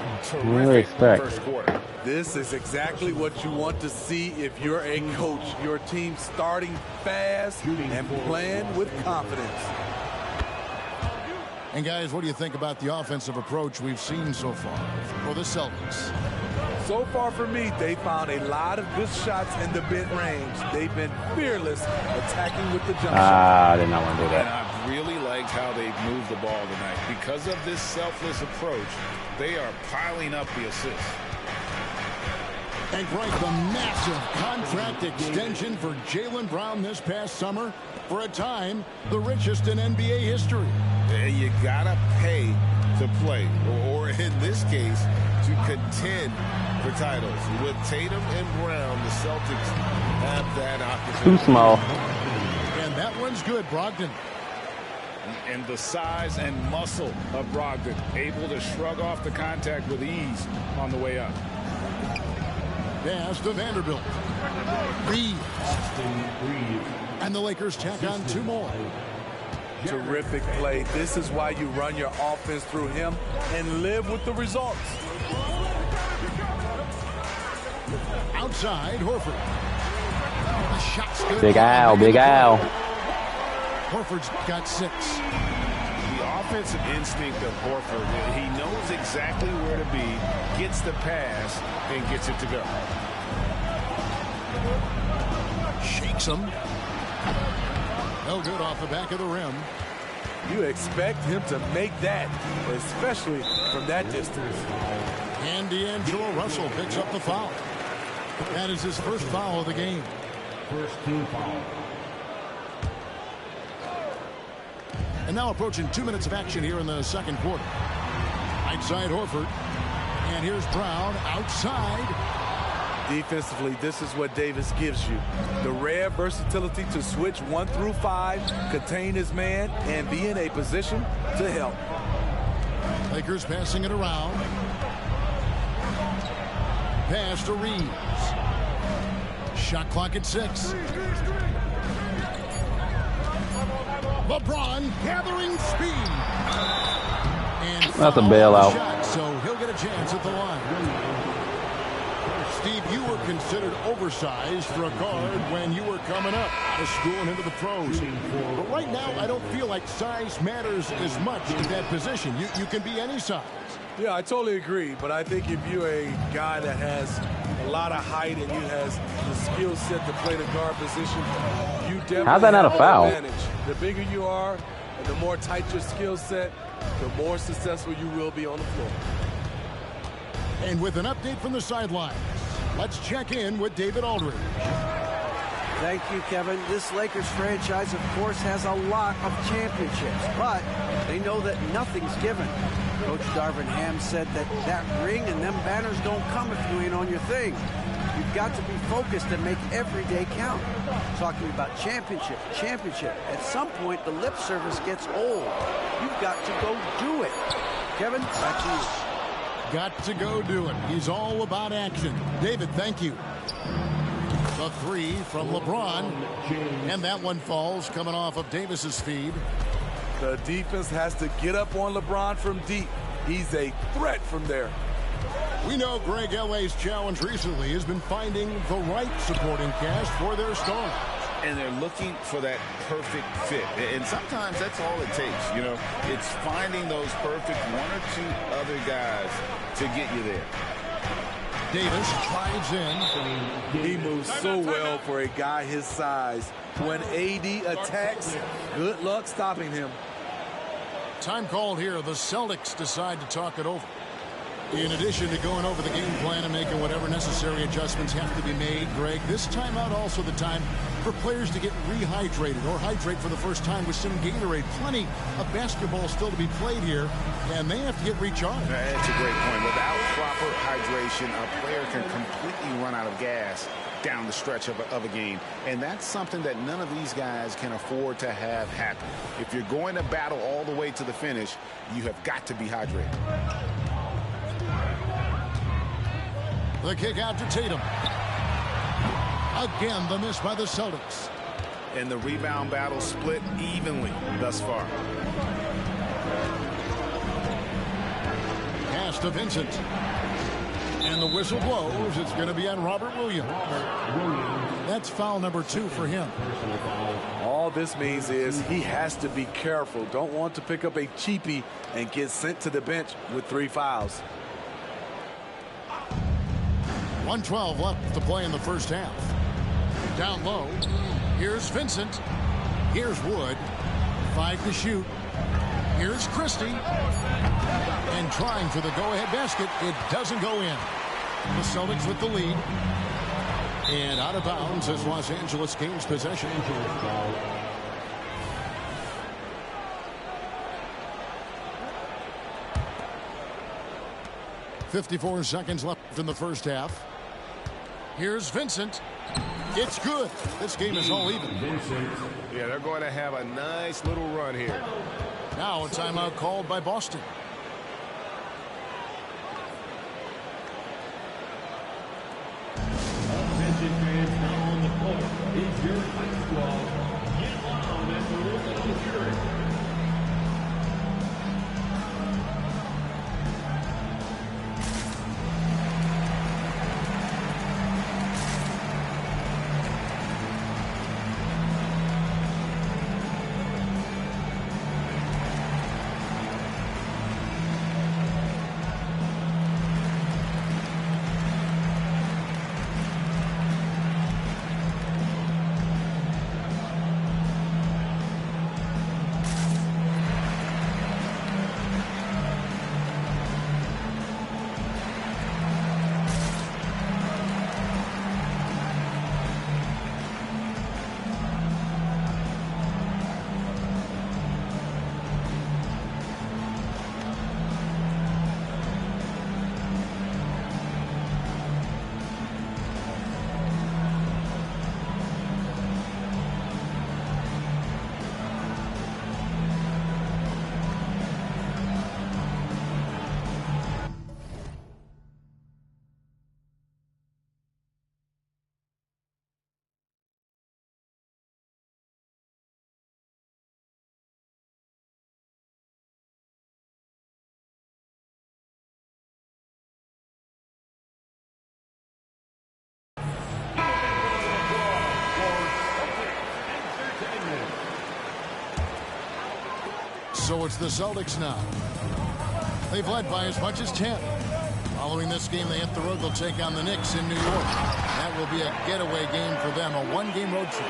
Really expect. First quarter. This is exactly what you want to see if you're a coach. Your team starting fast and playing with confidence. And guys, what do you think about the offensive approach we've seen so far for the Celtics? So far for me, they found a lot of good shots in the mid-range. They've been fearless attacking with the jump shot. I did not want to do And that. I've really liked how they've moved the ball tonight. Because of this selfless approach, they are piling up the assists. And right, the massive contract extension for Jaylen Brown this past summer. For a time, the richest in NBA history. You gotta pay to play, or in this case, to contend for titles. With Tatum and Brown, the Celtics have that opportunity. Too small. And that one's good, Brogdon. And the size and muscle of Brogdon, able to shrug off the contact with ease on the way up. Pass to Vanderbilt. Reeves. And the Lakers tack on 2 more. Terrific play. This is why you run your offense through him and live with the results. Outside, Horford. The shot's good. Big Al, Big Al. Horford's got 6. The offensive instinct of Horford, he knows exactly where to be, gets the pass, and gets it to go. Shakes him. No good off the back of the rim. You expect him to make that, especially from that distance. And D'Angelo Russell picks up the foul. That is his first foul of the game. First team foul. And now approaching 2 minutes of action here in the second quarter. Outside Horford. And here's Brown outside. Defensively, this is what Davis gives you. The rare versatility to switch 1 through 5, contain his man, and be in a position to help. Lakers passing it around. Pass to Reeves. Shot clock at 6. LeBron gathering speed. And that's a bailout. Shot, so he'll get a chance at the line. Steve, you were considered oversized for a guard when you were coming up out of school and into the pros. But right now, I don't feel like size matters as much in that position. You can be any size. Yeah, I totally agree. But I think if you're a guy that has a lot of height and you has the skill set to play the guard position, you definitely How's that not a have foul? advantage. The bigger you are and the more tight your skill set, the more successful you will be on the floor. And with an update from the sidelines, let's check in with David Aldridge. Thank you, Kevin. This Lakers franchise, of course, has a lot of championships, but they know that nothing's given. Coach Darvin Ham said that ring and them banners don't come if you ain't on your thing. You've got to be focused and make every day count. Talking about championship. At some point, the lip service gets old. You've got to go do it. Kevin, back to you. Got to go do it. He's all about action. David, thank you. The 3 from LeBron. And that one falls coming off of Davis's feed. The defense has to get up on LeBron from deep. He's a threat from there. We know Greg L.A.'s challenge recently has been finding the right supporting cast for their stars. And they're looking for that perfect fit. And sometimes that's all it takes. You know, it's finding those perfect one or two other guys to get you there. Davis slides in. He moves so well for a guy his size. When AD attacks, good luck stopping him. Time called here. The Celtics decide to talk it over. In addition to going over the game plan and making whatever necessary adjustments have to be made, Greg, this timeout also the time for players to get rehydrated or hydrate for the first time with some Gatorade. Plenty of basketball still to be played here, and they have to get recharged. That's a great point. Without proper hydration, a player can completely run out of gas down the stretch of a game. And that's something that none of these guys can afford to have happen. If you're going to battle all the way to the finish, you have got to be hydrated. The kick out to Tatum. Again, the miss by the Celtics. And the rebound battle split evenly thus far. Pass to Vincent. And the whistle blows. It's going to be on Robert Williams. That's foul number 2 for him. All this means is he has to be careful. Don't want to pick up a cheapie and get sent to the bench with 3 fouls. 1:12 left to play in the first half. Down low. Here's Vincent. Here's Wood. 5 to shoot. Here's Christie. And trying for the go-ahead basket. It doesn't go in. The Celtics with the lead. And out of bounds as Los Angeles gains possession. 54 seconds left in the first half. Here's Vincent. It's good. This game is all even. Yeah, they're going to have a nice little run here. Now a timeout called by Boston. Offensive fans now on the court. Is your high squad. Get loud as the local security. So it's the Celtics now. They've led by as much as 10. Following this game, they hit the road. They'll take on the Knicks in New York. That will be a getaway game for them, a one-game road trip.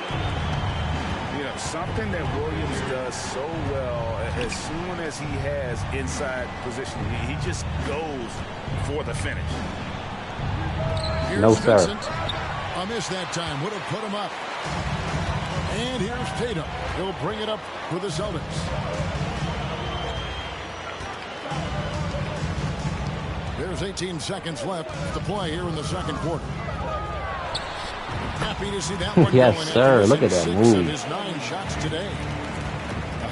You know, something that Williams does so well, as soon as he has inside position, he just goes for the finish. Here's no, sir. Vincent. A miss that time. Would have put him up. And here's Tatum. He'll bring it up for the Celtics. There's 18 seconds left to play here in the second quarter. Happy to see that one. Yes, sir. Look at that move. His 9 shots today.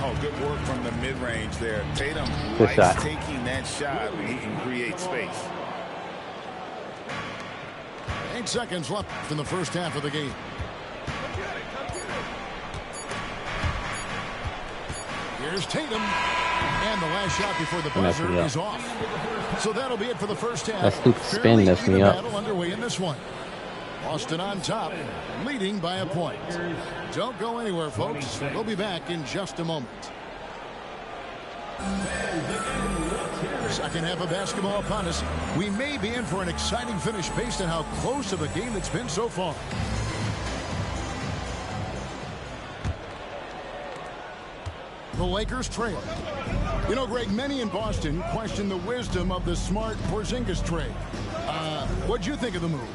Oh, good work from the mid-range there. Tatum Good likes shot. taking that shot when he can create space. 8 seconds left in the first half of the game. Here's Tatum. And the last shot before the buzzer is off. So that'll be it for the first half. That stupid spin messed me up. Battle underway in this one. Boston on top, leading by a point. Don't go anywhere, folks. We'll be back in just a moment. Second half of basketball upon us. We may be in for an exciting finish based on how close of a game it's been so far. The Lakers trail. You know, Greg, many in Boston question the wisdom of the Smart Porzingis trade. What'd you think of the move?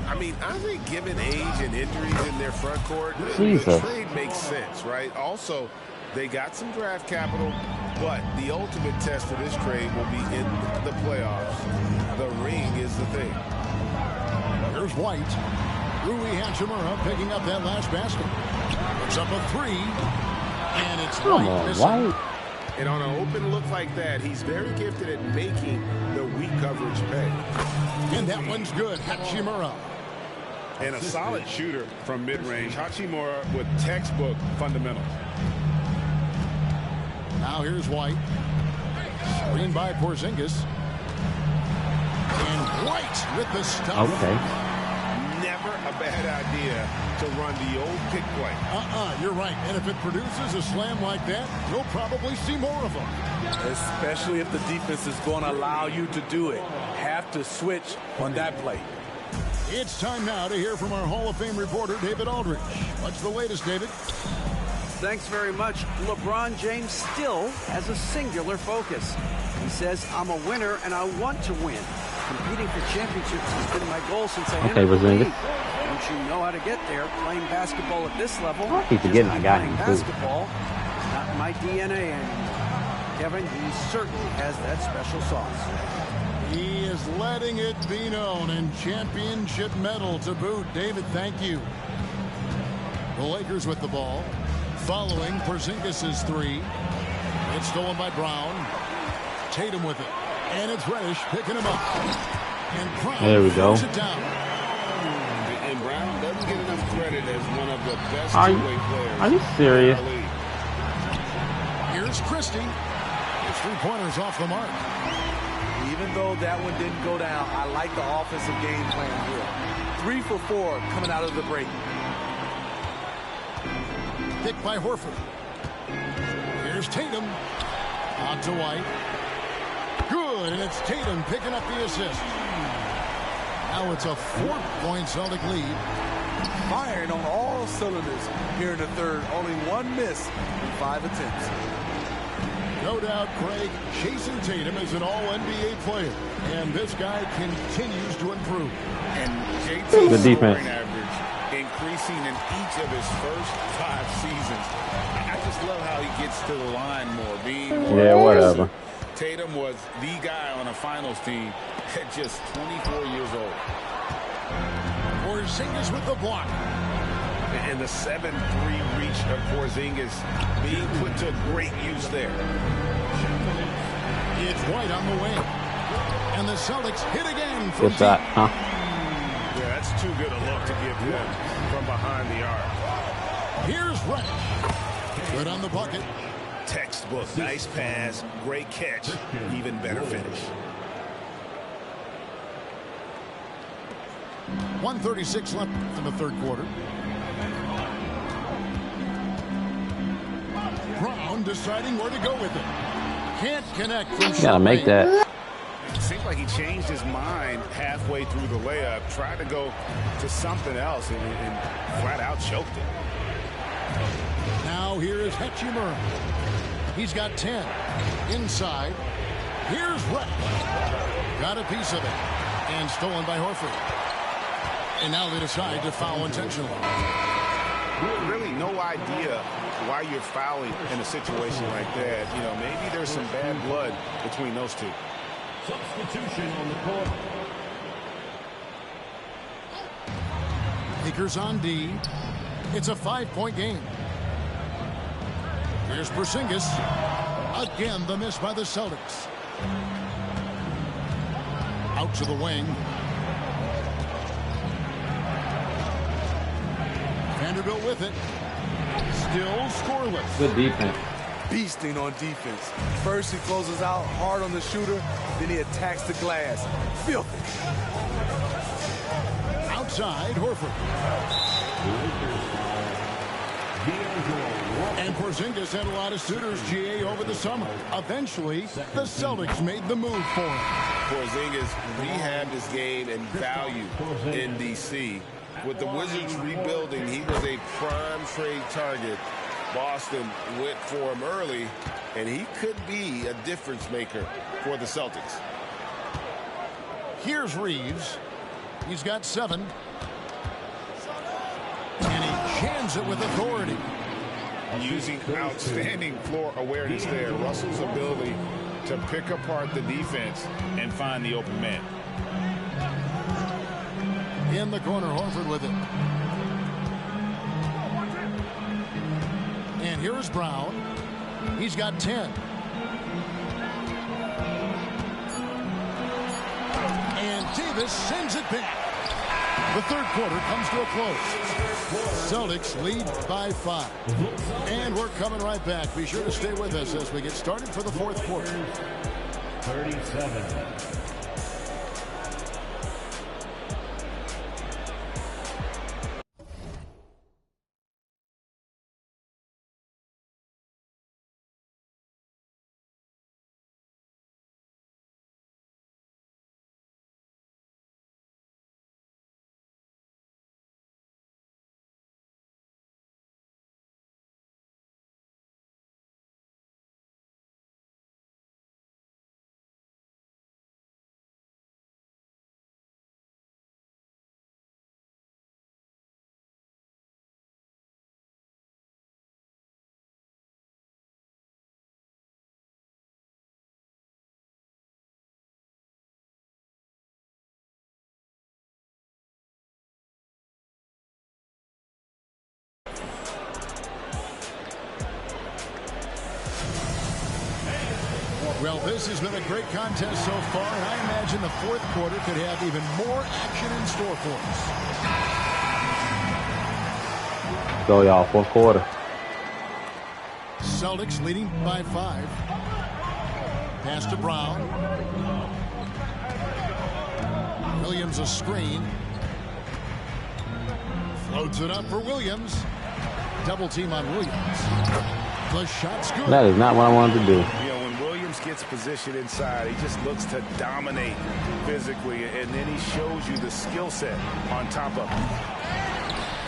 I mean, I think given age and injuries in their front court, Jesus. the trade makes sense, right? Also, they got some draft capital, but the ultimate test of this trade will be in the playoffs. The ring is the thing. Here's White. Rui Hachimura picking up that last basket. Puts up a three. And it's White. And on an open look like that, he's very gifted at making the weak coverage pay. And that one's good. Hachimura. And a solid shooter from mid-range. Hachimura with textbook fundamentals. Now here's White. Screen by Porzingis. And White with the stop. Okay. Never a bad idea to run the old pick play. You're right. And if it produces a slam like that, you'll probably see more of them. Especially if the defense is going to allow you to do it. Have to switch on that play. It's time now to hear from our Hall of Fame reporter, David Aldridge. What's the latest, David? Thanks very much. LeBron James still has a singular focus. He says, I'm a winner and I want to win. Competing for championships has been my goal since I entered the league. Don't you know how to get there? Playing basketball at this level. I keep forgetting I got him too. Basketball, not my DNA anymore. Kevin, he certainly has that special sauce. He is letting it be known, and championship medal to boot. David, thank you. The Lakers with the ball. Following Porzingis' three. It's stolen by Brown. Tatum with it. And it's Reddish picking him up. And Brown throws it down. And Brown doesn't get enough credit as one of the best two-way players. Are you serious? Here's Christie. His three-pointers off the mark. Even though that one didn't go down, I like the offensive game plan here. 3 for 4 coming out of the break. Picked by Horford. Here's Tatum. On to White. Good, and it's Tatum picking up the assist. Now it's a 4-point Celtic lead. Firing on all cylinders here in the third. Only one miss in 5 attempts. No doubt, Craig, Jason Tatum is an all-NBA player, and this guy continues to improve. And JT's scoring average increasing in each of his first 5 seasons. I just love how he gets to the line more, being more whatever. Tatum was the guy on a finals team at just 24 years old. Porzingis with the block. And the 7-3 reach of Porzingis being put to great use there. It's White on the wing. And the Celtics hit again from Good shot, huh? Yeah, that's too good a look to give them from behind the arc. Here's Reddish. Good on the bucket. Textbook, nice pass, great catch, even better finish. 1:36 left in the third quarter. Brown deciding where to go with it. Can't connect from short. Gotta make that. It seemed like he changed his mind halfway through the layup, tried to go to something else, and flat out choked it. Now here is Hachimura. He's got 10. Inside. Here's Reddish. Got a piece of it. And stolen by Horford. And now they decide to foul intentionally. Really no idea why you're fouling in a situation like that. You know, maybe there's some bad blood between those two. Substitution on the court. Lakers on D. It's a 5-point game. Here's Porzingis. Again, the miss by the Celtics. Out to the wing. Vanderbilt with it. Still scoreless. Good defense. beasting on defense. First, he closes out hard on the shooter, then he attacks the glass. Filthy. Outside, Horford. And Porzingis had a lot of suitors, GA, over the summer. Eventually, the Celtics made the move for him. Porzingis rehabbed his game and value in D.C. With the Wizards rebuilding, he was a prime trade target. Boston went for him early, and he could be a difference maker for the Celtics. Here's Reeves. He's got 7. And he jams it with authority. Using outstanding floor awareness there. Russell's ability to pick apart the defense and find the open man. In the corner, Horford with it. And here's Brown. He's got 10. And Davis sends it back. The third quarter comes to a close. Celtics lead by 5. And we're coming right back. Be sure to stay with us as we get started for the fourth quarter. 37. Well, this has been a great contest so far, and I imagine the fourth quarter could have even more action in store for us. Go, y'all. Fourth quarter. Celtics leading by 5. Pass to Brown. Williams a screen. Floats it up for Williams. Double team on Williams. The shot's good. That is not what I wanted to do. You know, when Williams gets positioned inside, he just looks to dominate physically, and then he shows you the skill set on top of it.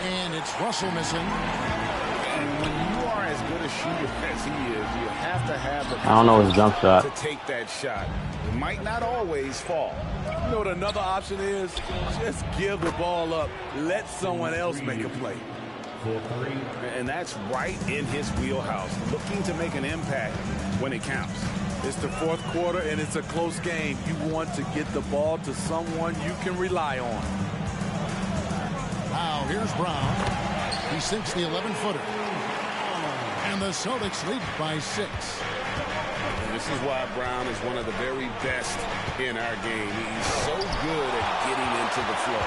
And it's Russell missing. And when you are as good a shooter as he is, you have to have the I don't know his jump shot. to take that shot. It might not always fall. You know what another option is? Just give the ball up. Let someone else make a play. And that's right in his wheelhouse, looking to make an impact when it counts. It's the fourth quarter, and it's a close game. You want to get the ball to someone you can rely on. Now, here's Brown. He sinks the 11-footer. And the Celtics lead by 6. And this is why Brown is one of the very best in our game. He's so good at getting into the flow.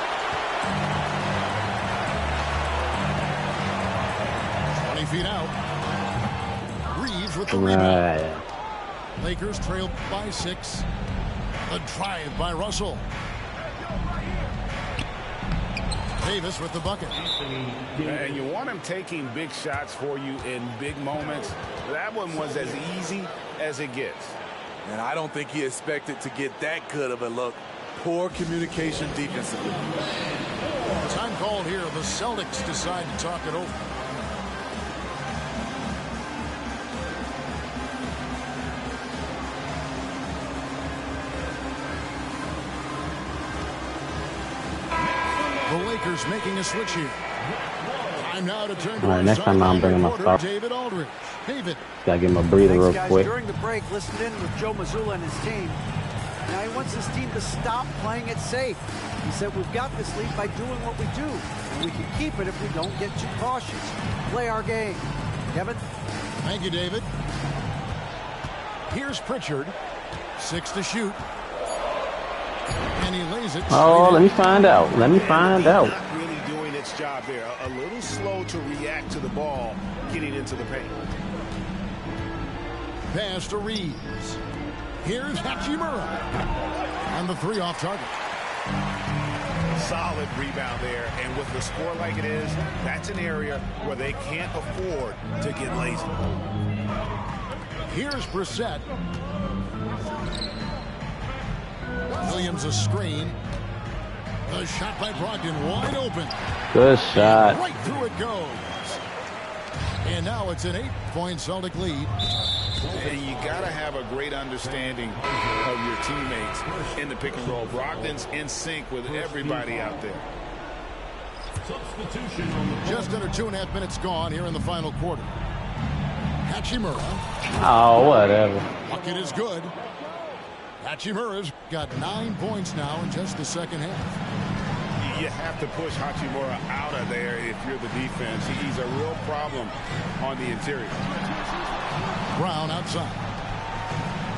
20 feet out. Reeves with the rebound. Lakers trail by 6. The drive by Russell. Davis with the bucket. And you want him taking big shots for you in big moments. That one was as easy as it gets. And I don't think he expected to get that good of a look. Poor communication defensively. Time called here. The Celtics decide to talk it over. The Lakers making a switch here. Time now to turn to all right, next time I'm bringing my star. David Aldridge. David. Gotta give him a breather real guys. quick. During the break, listened in with Joe Mazzulla and his team. Now he wants his team to stop playing it safe. He said, we've got this lead by doing what we do. And we can keep it if we don't get too cautious. Play our game. Kevin? Thank you, David. Here's Pritchard. 6 to shoot. And he lays it. Oh, let me find out. Let me find out. Not really doing its job there. A little slow to react to the ball getting into the paint. pass to Reeves. Here's Hachimura. And the 3 off target. Solid rebound there, and with the score like it is, that's an area where they can't afford to get lazy. Here's Brissett. Williams a screen. A shot by Brogdon, wide open. Good shot. Right through it goes. And now it's an 8-point Celtic lead. And you got to have a great understanding of your teammates in the pick and roll. Brogdon's in sync with everybody out there. Just under 2.5 minutes gone here in the final quarter. Hachimura. Oh, whatever. Bucket is good. Hachimura's got 9 points now in just the second half. You have to push Hachimura out of there if you're the defense. He's a real problem on the interior. Brown outside.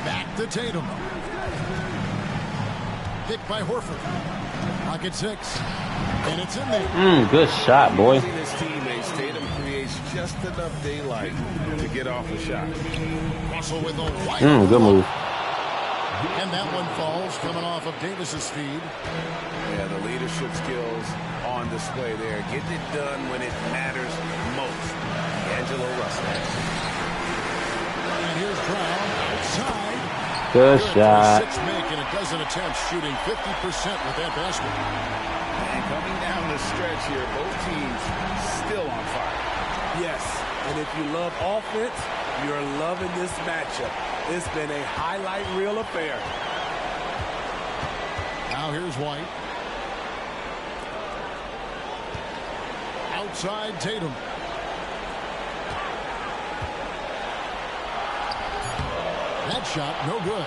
Back to Tatum. Picked by Horford. Pocket 6. And it's in there. Good shot, boy. His teammates, Tatum creates just enough daylight to get off the shot. Russell with a wide Good move. And that one falls, coming off of Davis's feed. Yeah, the leadership skills on display there. Getting it done when it matters most. D'Angelo Russell. And here's Brown outside. Good shot. 6 make in a dozen attempts, shooting 50% with that basket. And coming down the stretch here, both teams still on fire. Yes, and if you love offense, you're loving this matchup. It's been a highlight reel affair. Now here's White. Outside Tatum. That shot, no good.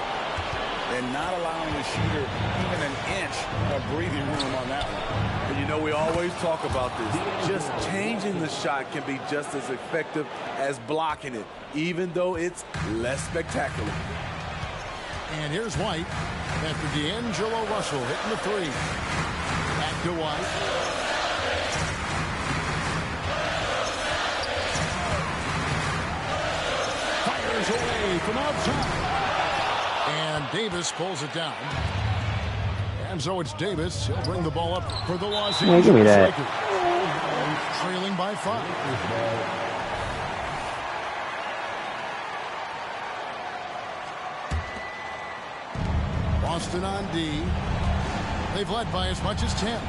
And not allowing the shooter even an inch of breathing room on that one. And you know, we always talk about this. Just changing the shot can be just as effective as blocking it, even though it's less spectacular. And here's White after D'Angelo Russell hitting the 3. Back to White. Fires away from outside. And Davis pulls it down. And so it's Davis. He'll bring the ball up for the Los Angeles give me that. Lakers. Trailing by 5. Boston on D. They've led by as much as 10.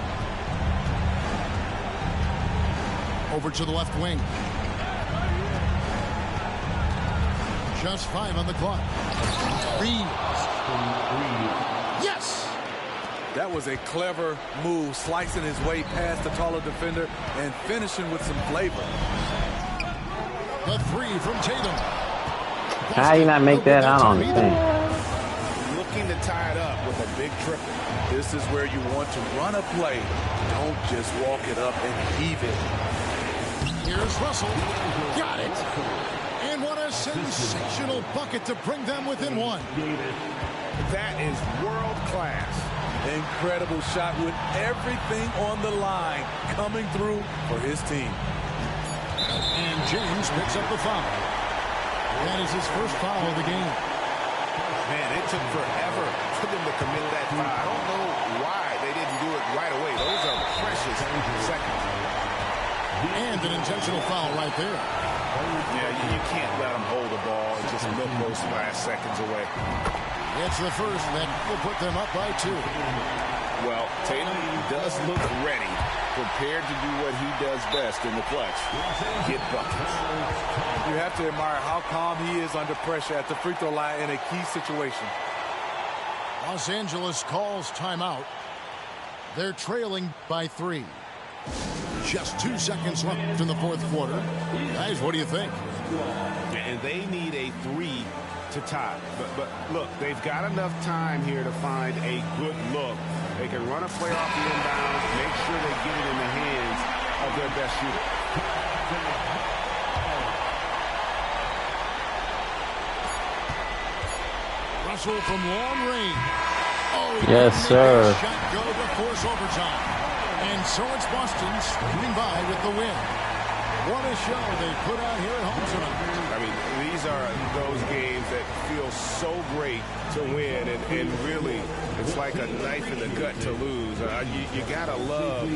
Over to the left wing. Just 5 on the clock. Reeves. Yes! That was a clever move, slicing his way past the taller defender and finishing with some flavor. The 3 from Tatum. How you not make that? I don't understand. Looking to tie it up with a big triple. This is where you want to run a play. Don't just walk it up and heave it. Here's Russell. Got it. And what a sensational bucket to bring them within 1. That is world class. Incredible shot with everything on the line coming through for his team. And James picks up the foul. That is his first foul of the game. Man, it took forever for them to commit that foul. I don't know why they didn't do it right away. Those are precious seconds. And an intentional foul right there. Yeah, you can't let them hold the ball and just milk those last seconds away. It's the first that will put them up by 2. Well, Tatum does look ready, prepared to do what he does best in the clutch, get buckets. You have to admire how calm he is under pressure at the free throw line in a key situation. Los Angeles calls timeout. They're trailing by 3. Just 2 seconds left in the fourth quarter. Guys, what do you think? And they need a 3 to tie. But look, they've got enough time here to find a good look. They can run a play off the inbound, make sure they get it in the hands of their best shooter. Russell from long range. Oh, yes, sir. Shot go to force overtime. And so it's Boston scraping by with the win. What a show they put out here at home tonight. I mean, these are those games that feel so great to win, and really, it's like a knife in the gut to lose. You got to love